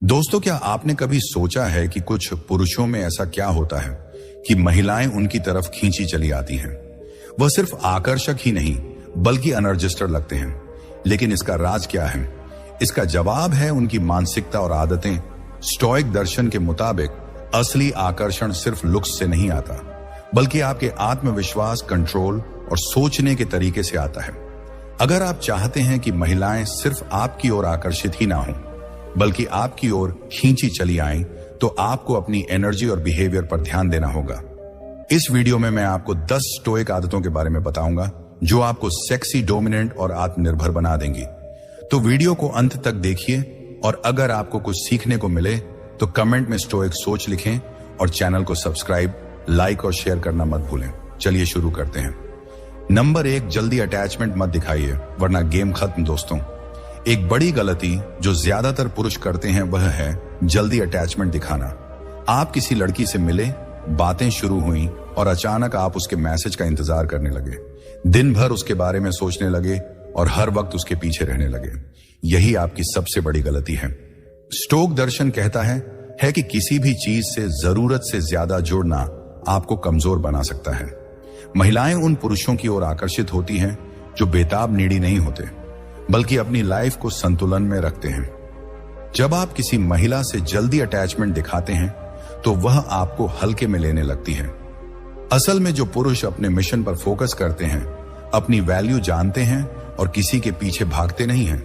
दोस्तों, क्या आपने कभी सोचा है कि कुछ पुरुषों में ऐसा क्या होता है कि महिलाएं उनकी तरफ खींची चली आती हैं। वह सिर्फ आकर्षक ही नहीं बल्कि एनर्जिस्टर लगते हैं। लेकिन इसका राज क्या है? इसका जवाब है उनकी मानसिकता और आदतें। स्टोइक दर्शन के मुताबिक असली आकर्षण सिर्फ लुक्स से नहीं आता, बल्कि आपके आत्मविश्वास, कंट्रोल और सोचने के तरीके से आता है। अगर आप चाहते हैं कि महिलाएं सिर्फ आपकी ओर आकर्षित ही ना हो बल्कि आपकी ओर खींची चली आएं, तो आपको अपनी एनर्जी और बिहेवियर पर ध्यान देना होगा। इस वीडियो में मैं आपको 10 स्टोइक आदतों के बारे में बताऊंगा जो आपको सेक्सी, डोमिनेंट और आत्मनिर्भर बना देंगी। तो वीडियो को अंत तक देखिए और अगर आपको कुछ सीखने को मिले तो कमेंट में स्टोइक सोच लिखें और चैनल को सब्सक्राइब, लाइक और शेयर करना मत भूलें। चलिए शुरू करते हैं। नंबर 1, जल्दी अटैचमेंट मत दिखाइए वरना गेम खत्म। दोस्तों, एक बड़ी गलती जो ज्यादातर पुरुष करते हैं वह है जल्दी अटैचमेंट दिखाना। आप किसी लड़की से मिले, बातें शुरू हुई और अचानक आप उसके मैसेज का इंतजार करने लगे। दिन भर उसके बारे में सोचने लगे और हर वक्त उसके पीछे रहने लगे। यही आपकी सबसे बड़ी गलती है। स्टोक दर्शन कहता है कि किसी भी चीज से जरूरत से ज्यादा जुड़ना आपको कमजोर बना सकता है। महिलाएं उन पुरुषों की ओर आकर्षित होती हैं जो बेताब नीडी नहीं होते बल्कि अपनी लाइफ को संतुलन में रखते हैं। जब आप किसी महिला से जल्दी अटैचमेंट दिखाते हैं तो वह आपको हल्के में लेने लगती है। असल में जो पुरुष अपने मिशन पर फोकस करते हैं, अपनी वैल्यू जानते हैं और किसी के पीछे भागते नहीं हैं,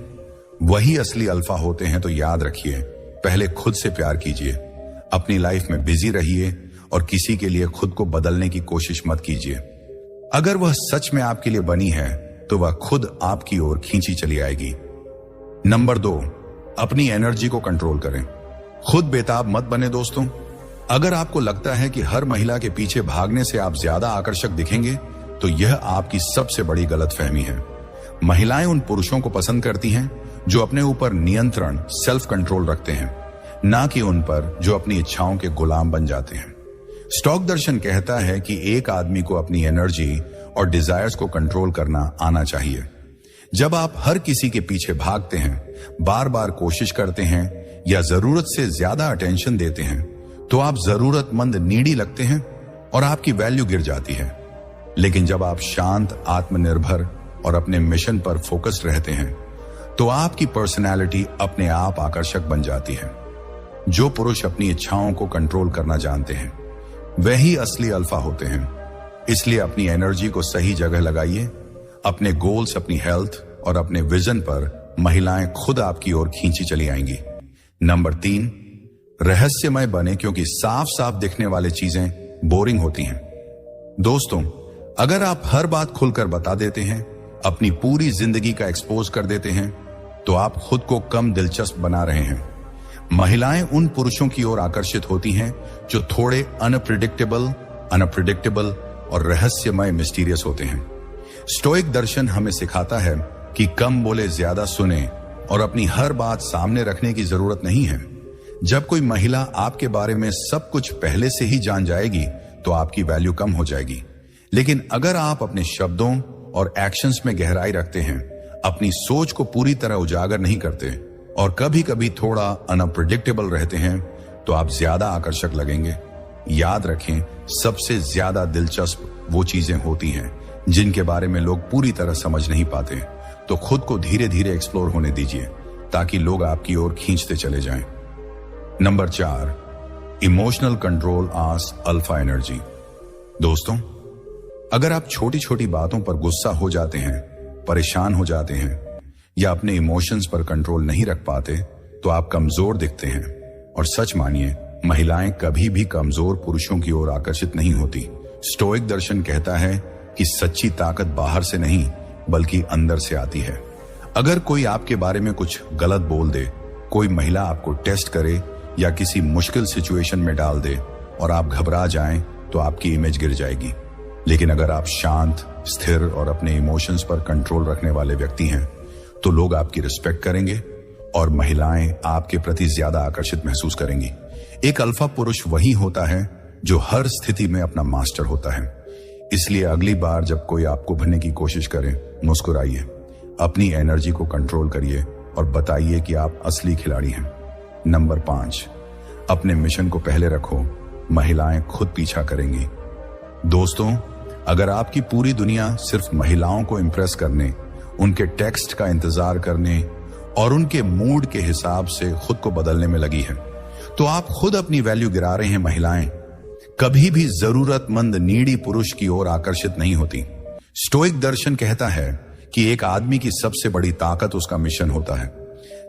वही असली अल्फा होते हैं। तो याद रखिए, पहले खुद से प्यार कीजिए, अपनी लाइफ में बिजी रहिए और किसी के लिए खुद को बदलने की कोशिश मत कीजिए। अगर वह सच में आपके लिए बनी है तो वह खुद आपकी ओर खींची चली आएगी। नंबर 2, अपनी एनर्जी को कंट्रोल करें। खुद बेताब मत बने। दोस्तों, अगर आपको लगता है कि हर महिला के पीछे भागने से आप ज्यादा आकर्षक दिखेंगे तो यह आपकी सबसे बड़ी गलतफहमी है। महिलाएं उन पुरुषों को पसंद करती हैं जो अपने ऊपर नियंत्रण, सेल्फ कंट्रोल रखते हैं, ना कि उन पर जो अपनी इच्छाओं के गुलाम बन जाते हैं। स्टोक दर्शन कहता है कि एक आदमी को अपनी एनर्जी और डिजायर्स को कंट्रोल करना आना चाहिए। जब आप हर किसी के पीछे भागते हैं, बार बार कोशिश करते हैं या जरूरत से ज्यादा अटेंशन देते हैं, तो आप जरूरतमंद, नीडी लगते हैं और आपकी वैल्यू गिर जाती है। लेकिन जब आप शांत, आत्मनिर्भर और अपने मिशन पर फोकस्ड रहते हैं, तो आपकी पर्सनैलिटी अपने आप आकर्षक बन जाती है। जो पुरुष अपनी इच्छाओं को कंट्रोल करना जानते हैं वही असली अल्फा होते हैं। इसलिए अपनी एनर्जी को सही जगह लगाइए। अपने गोल्स, अपनी हेल्थ और अपने विजन पर महिलाएं खुद आपकी ओर खींची चली आएंगी। नंबर 3, रहस्यमय बने, क्योंकि साफ साफ दिखने वाली चीजें बोरिंग होती हैं। दोस्तों, अगर आप हर बात खुलकर बता देते हैं, अपनी पूरी जिंदगी का एक्सपोज कर देते हैं, तो आप खुद को कम दिलचस्प बना रहे हैं। महिलाएं उन पुरुषों की ओर आकर्षित होती हैं जो थोड़े अनप्रिडिक्टेबल और रहस्यमय, मिस्टीरियस होते हैं। स्टोइक दर्शन हमें सिखाता है कि कम बोले, ज्यादा सुने और अपनी हर बात सामने रखने की जरूरत नहीं है। जब कोई महिला आपके बारे में सब कुछ पहले से ही जान जाएगी तो आपकी वैल्यू कम हो जाएगी। लेकिन अगर आप अपने शब्दों और एक्शंस में गहराई रखते हैं, अपनी सोच को पूरी तरह उजागर नहीं करते और कभी कभी थोड़ा अनप्रिडिक्टेबल रहते हैं, तो आप ज्यादा आकर्षक लगेंगे। याद रखें, सबसे ज्यादा दिलचस्प वो चीजें होती हैं जिनके बारे में लोग पूरी तरह समझ नहीं पाते। तो खुद को धीरे धीरे एक्सप्लोर होने दीजिए ताकि लोग आपकी ओर खींचते चले जाएं। नंबर 4, इमोशनल कंट्रोल आस अल्फा एनर्जी। दोस्तों, अगर आप छोटी छोटी बातों पर गुस्सा हो जाते हैं, परेशान हो जाते हैं या अपने इमोशंस पर कंट्रोल नहीं रख पाते, तो आप कमजोर दिखते हैं। और सच मानिए, महिलाएं कभी भी कमजोर पुरुषों की ओर आकर्षित नहीं होती। स्टोइक दर्शन कहता है कि सच्ची ताकत बाहर से नहीं बल्कि अंदर से आती है। अगर कोई आपके बारे में कुछ गलत बोल दे, कोई महिला आपको टेस्ट करे या किसी मुश्किल सिचुएशन में डाल दे और आप घबरा जाएं, तो आपकी इमेज गिर जाएगी। लेकिन अगर आप शांत, स्थिर और अपने इमोशंस पर कंट्रोल रखने वाले व्यक्ति हैं, तो लोग आपकी रिस्पेक्ट करेंगे और महिलाएं आपके प्रति ज्यादा आकर्षित महसूस करेंगी। एक अल्फा पुरुष वही होता है जो हर स्थिति में अपना मास्टर होता है। इसलिए अगली बार जब कोई आपको भरने की कोशिश करे, मुस्कुराइए, अपनी एनर्जी को कंट्रोल करिए और बताइए कि आप असली खिलाड़ी हैं। नंबर 5, अपने मिशन को पहले रखो, महिलाएं खुद पीछा करेंगी। दोस्तों, अगर आपकी पूरी दुनिया सिर्फ महिलाओं को इंप्रेस करने, उनके टेक्स्ट का इंतजार करने और उनके मूड के हिसाब से खुद को बदलने में लगी है, तो आप खुद अपनी वैल्यू गिरा रहे हैं। महिलाएं कभी भी जरूरतमंद नीडी पुरुष की ओर आकर्षित नहीं होती। स्टोइक दर्शन कहता है कि एक आदमी की सबसे बड़ी ताकत उसका मिशन होता है,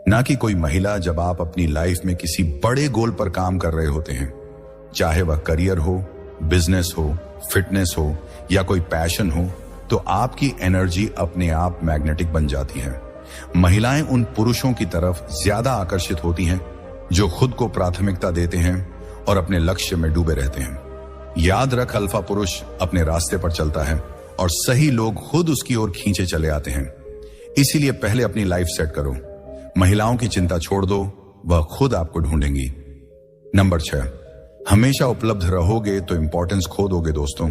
ना कि कोई महिला। जब आप अपनी लाइफ में किसी बड़े गोल पर काम कर रहे होते हैं, चाहे वह करियर हो, बिजनेस हो, फिटनेस हो या कोई पैशन हो, तो आपकी एनर्जी अपने आप मैग्नेटिक बन जाती है। महिलाएं उन पुरुषों की तरफ ज्यादा आकर्षित होती हैं जो खुद को प्राथमिकता देते हैं और अपने लक्ष्य में डूबे रहते हैं। याद रख, अल्फा पुरुष अपने रास्ते पर चलता है और सही लोग खुद उसकी ओर खींचे चले आते हैं। इसीलिए पहले अपनी लाइफ सेट करो, महिलाओं की चिंता छोड़ दो, वह खुद आपको ढूंढेंगी। नंबर 6, हमेशा उपलब्ध रहोगे तो इंपॉर्टेंस खो दोगे। दोस्तों,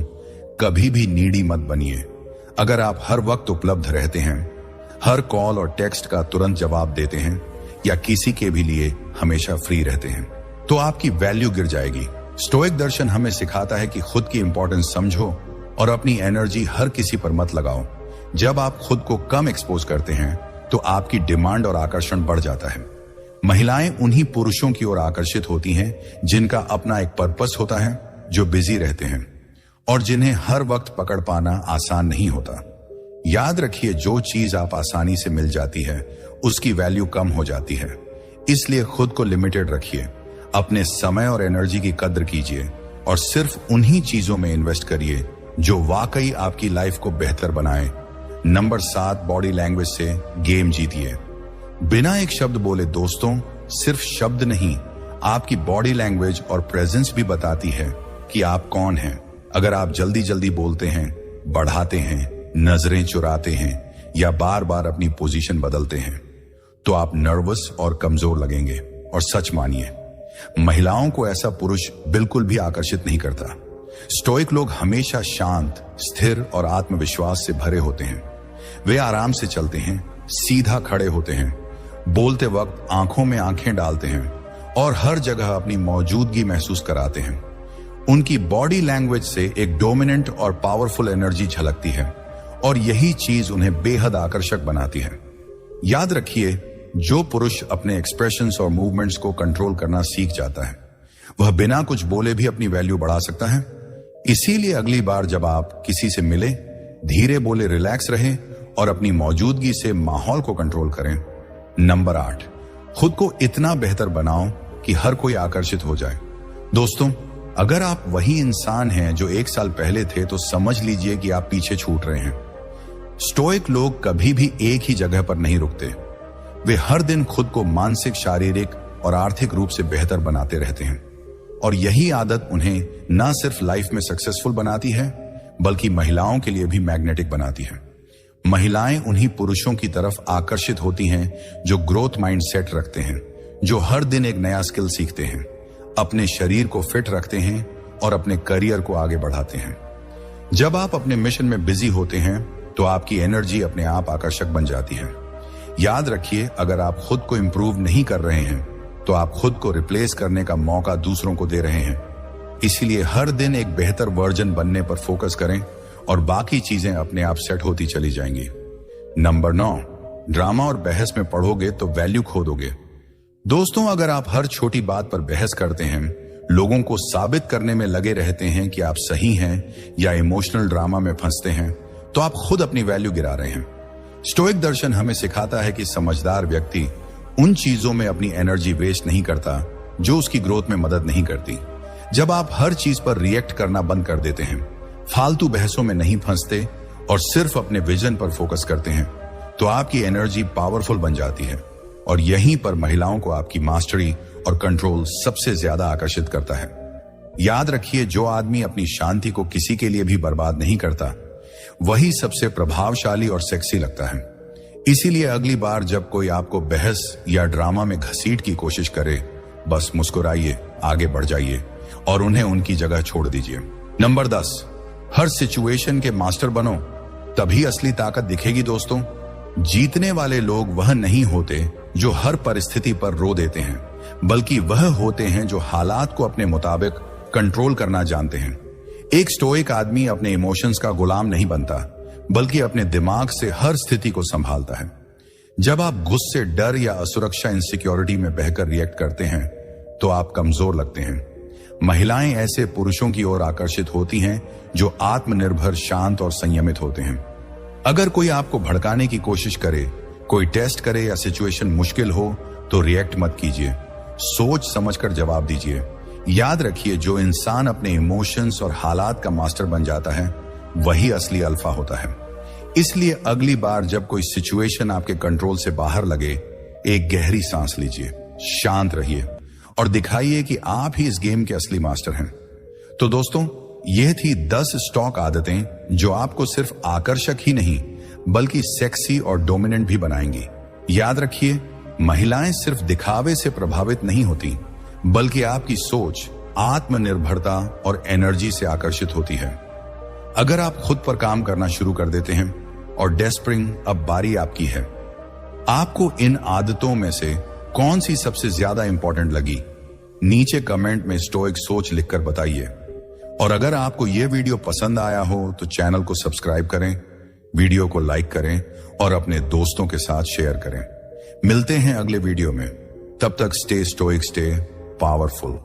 कभी भी नीडी मत बनिए। अगर आप हर वक्त उपलब्ध रहते हैं, हर कॉल और टेक्स्ट का तुरंत जवाब देते हैं या किसी के भी लिए हमेशा फ्री रहते हैं, तो आपकी वैल्यू गिर जाएगी। स्टोइक दर्शन हमें सिखाता है कि खुद की इंपॉर्टेंस समझो और अपनी एनर्जी हर किसी पर मत लगाओ। जब आप खुद को कम एक्सपोज करते हैं तो आपकी डिमांड और आकर्षण बढ़ जाता है। महिलाएं उन्हीं पुरुषों की ओर आकर्षित होती हैं जिनका अपना एक पर्पस होता है, जो बिजी रहते हैं और जिन्हें हर वक्त पकड़ पाना आसान नहीं होता। याद रखिए, जो चीज आप आसानी से मिल जाती है उसकी वैल्यू कम हो जाती है। इसलिए खुद को लिमिटेड रखिए, अपने समय और एनर्जी की कद्र कीजिए और सिर्फ उन्हीं चीजों में इन्वेस्ट करिए जो वाकई आपकी लाइफ को बेहतर बनाए। नंबर 7, बॉडी लैंग्वेज से गेम जीतिए। बिना एक शब्द बोले दोस्तों, सिर्फ शब्द नहीं, आपकी बॉडी लैंग्वेज और प्रेजेंस भी बताती है कि आप कौन हैं। अगर आप जल्दी जल्दी बोलते हैं, बढ़ाते हैं, नजरें चुराते हैं या बार बार अपनी पोजीशन बदलते हैं, तो आप नर्वस और कमजोर लगेंगे। और सच मानिए, महिलाओं को ऐसा पुरुष बिल्कुल भी आकर्षित नहीं करता। स्टोइक लोग हमेशा शांत, स्थिर और आत्मविश्वास से भरे होते हैं। वे आराम से चलते हैं, सीधा खड़े होते हैं, बोलते वक्त आंखों में आंखें डालते हैं और हर जगह अपनी मौजूदगी महसूस कराते हैं। उनकी बॉडी लैंग्वेज से एक डोमिनेंट और पावरफुल एनर्जी झलकती है और यही चीज उन्हें बेहद आकर्षक बनाती है। याद रखिए, जो पुरुष अपने एक्सप्रेशंस और मूवमेंट्स को कंट्रोल करना सीख जाता है, वह बिना कुछ बोले भी अपनी वैल्यू बढ़ा सकता है। इसीलिए अगली बार जब आप किसी से मिले, धीरे बोले, रिलैक्स रहें और अपनी मौजूदगी से माहौल को कंट्रोल करें। नंबर 8, खुद को इतना बेहतर बनाओ कि हर कोई आकर्षित हो जाए। दोस्तों, अगर आप वही इंसान हैं जो 1 साल पहले थे, तो समझ लीजिए कि आप पीछे छूट रहे हैं। स्टोइक लोग कभी भी एक ही जगह पर नहीं रुकते। वे हर दिन खुद को मानसिक, शारीरिक और आर्थिक रूप से बेहतर बनाते रहते हैं और यही आदत उन्हें न सिर्फ लाइफ में सक्सेसफुल बनाती है, बल्कि महिलाओं के लिए भी मैग्नेटिक बनाती है। महिलाएं उन्हीं पुरुषों की तरफ आकर्षित होती हैं जो ग्रोथ माइंडसेट रखते हैं, जो हर दिन एक नया स्किल सीखते हैं, अपने शरीर को फिट रखते हैं और अपने करियर को आगे बढ़ाते हैं। जब आप अपने मिशन में बिजी होते हैं तो आपकी एनर्जी अपने आप आकर्षक बन जाती है। याद रखिए, अगर आप खुद को इंप्रूव नहीं कर रहे हैं तो आप खुद को रिप्लेस करने का मौका दूसरों को दे रहे हैं। इसीलिए हर दिन एक बेहतर वर्जन बनने पर फोकस करें और बाकी चीजें अपने आप सेट होती चली जाएंगी। नंबर 9, ड्रामा और बहस में पढ़ोगे तो वैल्यू खो दोगे। दोस्तों, अगर आप हर छोटी बात पर बहस करते हैं, लोगों को साबित करने में लगे रहते हैं कि आप सही हैं या इमोशनल ड्रामा में फंसते हैं, तो आप खुद अपनी वैल्यू गिरा रहे हैं। स्टोइक दर्शन हमें सिखाता है कि समझदार व्यक्ति उन चीजों में अपनी एनर्जी वेस्ट नहीं करता जो उसकी ग्रोथ में मदद नहीं करती। जब आप हर चीज पर रिएक्ट करना बंद कर देते हैं, फालतू बहसों में नहीं फंसते और सिर्फ अपने विजन पर फोकस करते हैं, तो आपकी एनर्जी पावरफुल बन जाती है और यहीं पर महिलाओं को आपकी मास्टरी और कंट्रोल सबसे ज्यादा आकर्षित करता है। याद रखिए, जो आदमी अपनी शांति को किसी के लिए भी बर्बाद नहीं करता, वही सबसे प्रभावशाली और सेक्सी लगता है। इसीलिए अगली बार जब कोई आपको बहस या ड्रामा में घसीट की कोशिश करे, बस मुस्कुराइए, आगे बढ़ जाइए और उन्हें उनकी जगह छोड़ दीजिए। नंबर 10, हर सिचुएशन के मास्टर बनो, तभी असली ताकत दिखेगी। दोस्तों, जीतने वाले लोग वह नहीं होते जो हर परिस्थिति पर रो देते हैं, बल्कि वह होते हैं जो हालात को अपने मुताबिक कंट्रोल करना जानते हैं। एक स्टोइक आदमी अपने इमोशंस का गुलाम नहीं बनता, बल्कि अपने दिमाग से हर स्थिति को संभालता है। जब आप गुस्से, डर या असुरक्षा, इनसिक्योरिटी में बहकर रिएक्ट करते हैं तो आप कमजोर लगते हैं। महिलाएं ऐसे पुरुषों की ओर आकर्षित होती हैं जो आत्मनिर्भर, शांत और संयमित होते हैं। अगर कोई आपको भड़काने की कोशिश करे, कोई टेस्ट करे या सिचुएशन मुश्किल हो तो रिएक्ट मत कीजिए, सोच समझकर जवाब दीजिए। याद रखिए, जो इंसान अपने इमोशंस और हालात का मास्टर बन जाता है वही असली अल्फा होता है। इसलिए अगली बार जब कोई सिचुएशन आपके कंट्रोल से बाहर लगे, एक गहरी सांस लीजिए, शांत रहिए और दिखाइए कि आप ही इस गेम के असली मास्टर हैं। तो दोस्तों, यह थी 10 स्टॉक आदतें जो आपको सिर्फ आकर्षक ही नहीं बल्कि सेक्सी और डोमिनेंट भी बनाएंगी। याद रखिए, महिलाएं सिर्फ दिखावे से प्रभावित नहीं होती, बल्कि आपकी सोच, आत्मनिर्भरता और एनर्जी से आकर्षित होती है। अगर आप खुद पर काम करना शुरू कर देते हैं और डेस्परिंग, अब बारी आपकी है। आपको इन आदतों में से कौन सी सबसे ज्यादा इंपॉर्टेंट लगी? नीचे कमेंट में स्टोइक सोच लिखकर बताइए। और अगर आपको यह वीडियो पसंद आया हो तो चैनल को सब्सक्राइब करें, वीडियो को लाइक करें और अपने दोस्तों के साथ शेयर करें। मिलते हैं अगले वीडियो में। तब तक स्टे स्टोइक, स्टे पावरफुल।